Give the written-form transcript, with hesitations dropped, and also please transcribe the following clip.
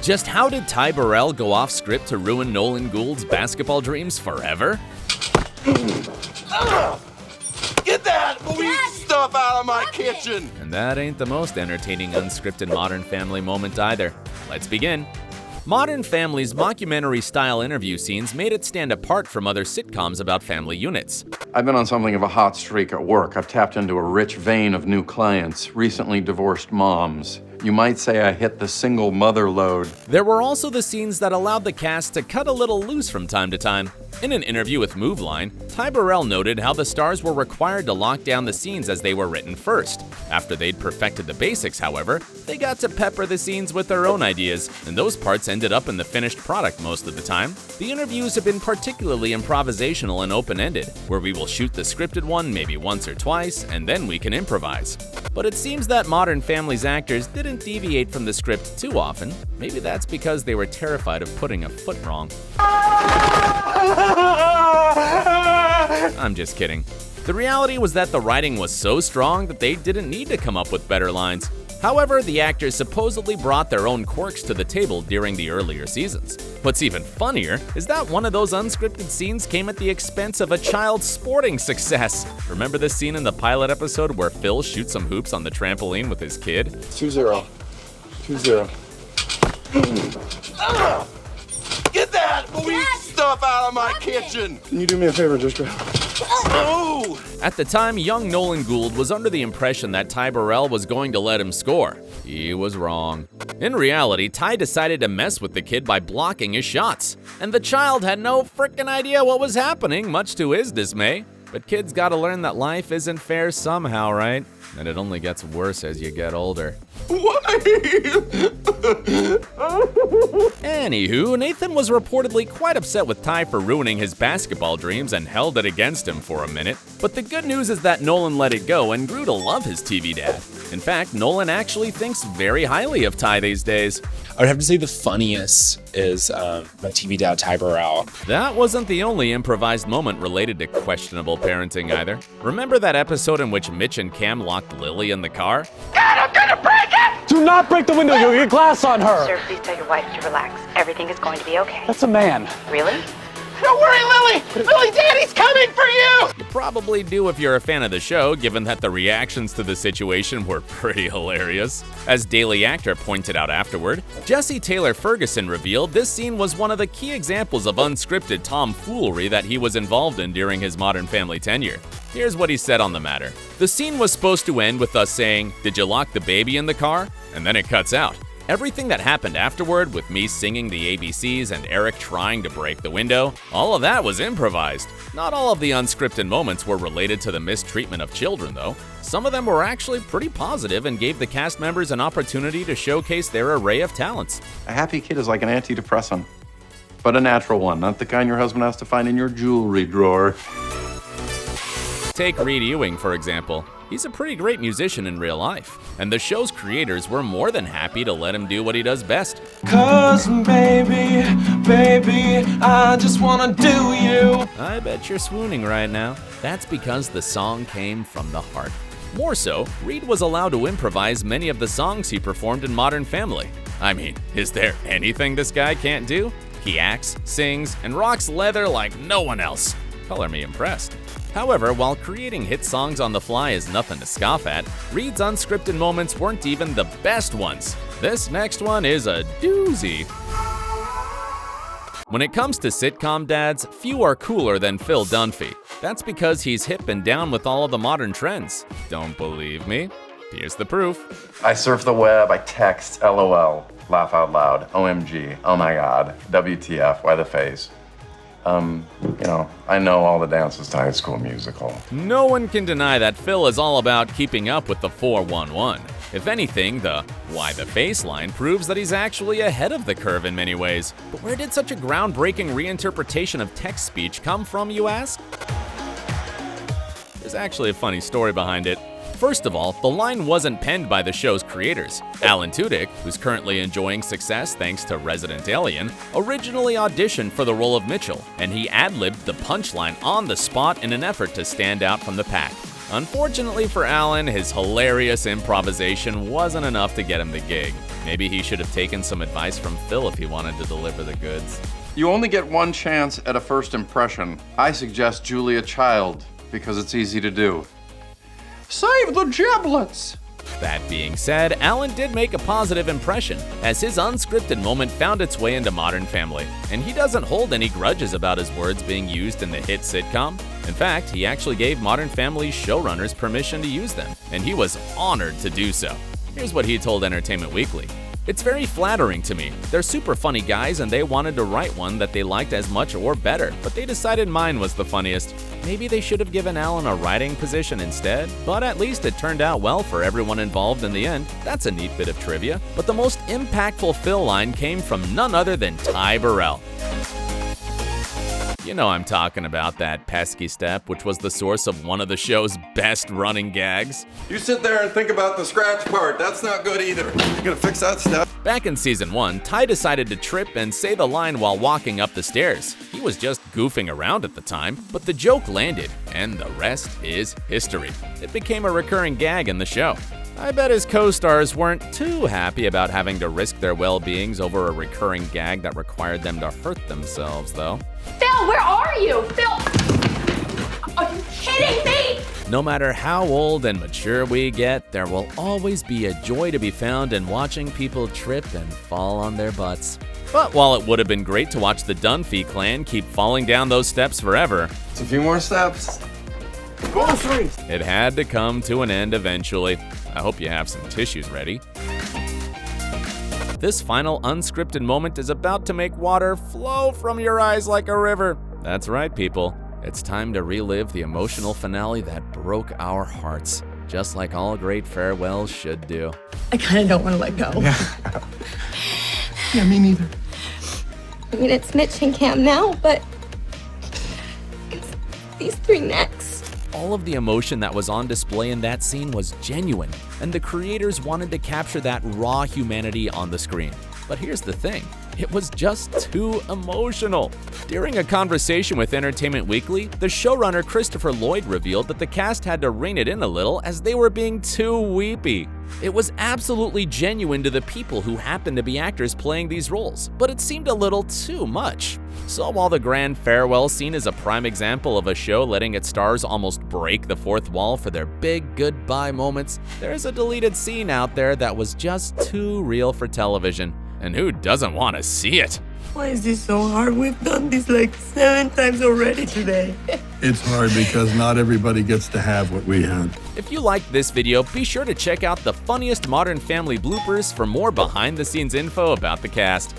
Just how did Ty Burrell go off script to ruin Nolan Gould's basketball dreams forever? Get that movie stuff out of my kitchen! And that ain't the most entertaining unscripted Modern Family moment either. Let's begin. Modern Family's mockumentary-style interview scenes made it stand apart from other sitcoms about family units. I've been on something of a hot streak at work. I've tapped into a rich vein of new clients, recently divorced moms. You might say I hit the single mother load. There were also the scenes that allowed the cast to cut a little loose from time to time. In an interview with MoveLine, Ty Burrell noted how the stars were required to lock down the scenes as they were written first. After they'd perfected the basics, however, they got to pepper the scenes with their own ideas, and those parts ended up in the finished product most of the time. The interviews have been particularly improvisational and open-ended, where we will shoot the scripted one maybe once or twice, and then we can improvise. But it seems that Modern Family's actors didn't deviate from the script too often. Maybe that's because they were terrified of putting a foot wrong. I'm just kidding. The reality was that the writing was so strong that they didn't need to come up with better lines. However, the actors supposedly brought their own quirks to the table during the earlier seasons. What's even funnier is that one of those unscripted scenes came at the expense of a child's sporting success. Remember this scene in the pilot episode where Phil shoots some hoops on the trampoline with his kid? 2-0. 2-0. Get that movie stuff out of my kitchen! Can you do me a favor, just Oh! At the time, young Nolan Gould was under the impression that Ty Burrell was going to let him score. He was wrong. In reality, Ty decided to mess with the kid by blocking his shots. And the child had no frickin' idea what was happening, much to his dismay. But kids gotta learn that life isn't fair somehow, right? And it only gets worse as you get older. Why? Anywho, Nathan was reportedly quite upset with Ty for ruining his basketball dreams and held it against him for a minute. But the good news is that Nolan let it go and grew to love his TV dad. In fact, Nolan actually thinks very highly of Ty these days. I would have to say the funniest is my TV dad, Ty Burrell. That wasn't the only improvised moment related to questionable parenting either. Remember that episode in which Mitch and Cam locked Lily in the car? God, I'm gonna break it! Do not break the window, you'll get glass on her. Sir, please tell your wife to relax. Everything is going to be okay. That's a man. Really? Don't worry, Lily! Lily, Daddy's coming for you! You probably do if you're a fan of the show, given that the reactions to the situation were pretty hilarious. As Daily Actor pointed out afterward, Jesse Taylor Ferguson revealed this scene was one of the key examples of unscripted tomfoolery that he was involved in during his Modern Family tenure. Here's what he said on the matter. The scene was supposed to end with us saying, "Did you lock the baby in the car?" And then it cuts out. Everything that happened afterward, with me singing the ABCs and Eric trying to break the window, all of that was improvised. Not all of the unscripted moments were related to the mistreatment of children, though. Some of them were actually pretty positive and gave the cast members an opportunity to showcase their array of talents. A happy kid is like an antidepressant, but a natural one, not the kind your husband has to find in your jewelry drawer. Take EWing, for example. He's a pretty great musician in real life, and the show's creators were more than happy to let him do what he does best. 'Cause baby, I just wanna do you. I bet you're swooning right now. That's because the song came from the heart. More so, Reed was allowed to improvise many of the songs he performed in Modern Family. I mean, is there anything this guy can't do? He acts, sings, and rocks leather like no one else. Color me impressed. However, while creating hit songs on the fly is nothing to scoff at, Reed's unscripted moments weren't even the best ones. This next one is a doozy. When it comes to sitcom dads, few are cooler than Phil Dunphy. That's because he's hip and down with all of the modern trends. Don't believe me? Here's the proof. I surf the web, I text, LOL, laugh out loud, OMG, oh my god, WTF, why the face? I know all the dances to High School Musical. No one can deny that Phil is all about keeping up with the 411. If anything, the why the face line proves that he's actually ahead of the curve in many ways. But where did such a groundbreaking reinterpretation of text speech come from, you ask? There's actually a funny story behind it. First of all, the line wasn't penned by the show's creators. Alan Tudyk, who's currently enjoying success thanks to Resident Alien, originally auditioned for the role of Mitchell, and he ad-libbed the punchline on the spot in an effort to stand out from the pack. Unfortunately for Alan, his hilarious improvisation wasn't enough to get him the gig. Maybe he should have taken some advice from Phil if he wanted to deliver the goods. You only get one chance at a first impression. I suggest Julia Child, because it's easy to do. Save the giblets! That being said, Alan did make a positive impression, as his unscripted moment found its way into Modern Family, and he doesn't hold any grudges about his words being used in the hit sitcom. In fact, he actually gave Modern Family's showrunners permission to use them, and he was honored to do so. Here's what he told Entertainment Weekly. "It's very flattering to me. They're super funny guys and they wanted to write one that they liked as much or better, but they decided mine was the funniest. Maybe they should have given Alan a writing position instead, but at least it turned out well for everyone involved in the end. That's a neat bit of trivia." But the most impactful Phil line came from none other than Ty Burrell. You know I'm talking about that pesky step, which was the source of one of the show's best running gags. You sit there and think about the scratch part. That's not good either. You gonna fix that step? Back in season 1, Ty decided to trip and say the line while walking up the stairs. He was just goofing around at the time, but the joke landed, and the rest is history. It became a recurring gag in the show. I bet his co-stars weren't too happy about having to risk their well-beings over a recurring gag that required them to hurt themselves, though. Phil, where are you? Phil! Are you kidding me? No matter how old and mature we get, there will always be a joy to be found in watching people trip and fall on their butts. But while it would have been great to watch the Dunphy clan keep falling down those steps forever, It's a few more steps. it had to come to an end eventually. I hope you have some tissues ready. This final unscripted moment is about to make water flow from your eyes like a river. That's right, people. It's time to relive the emotional finale that broke our hearts, just like all great farewells should do. I kind of don't want to let go. Yeah, me neither. I mean, it's Mitch and Cam now, but it's these three next. All of the emotion that was on display in that scene was genuine, and the creators wanted to capture that raw humanity on the screen. But here's the thing, it was just too emotional. During a conversation with Entertainment Weekly, the showrunner Christopher Lloyd revealed that the cast had to rein it in a little as they were being too weepy. It was absolutely genuine to the people who happened to be actors playing these roles, but it seemed a little too much. So while the grand farewell scene is a prime example of a show letting its stars almost break the fourth wall for their big goodbye moments, there's a deleted scene out there that was just too real for television. And who doesn't want to see it? Why is this so hard? We've done this like 7 times already today. It's hard because not everybody gets to have what we had. If you liked this video, be sure to check out the funniest Modern Family bloopers for more behind-the-scenes info about the cast.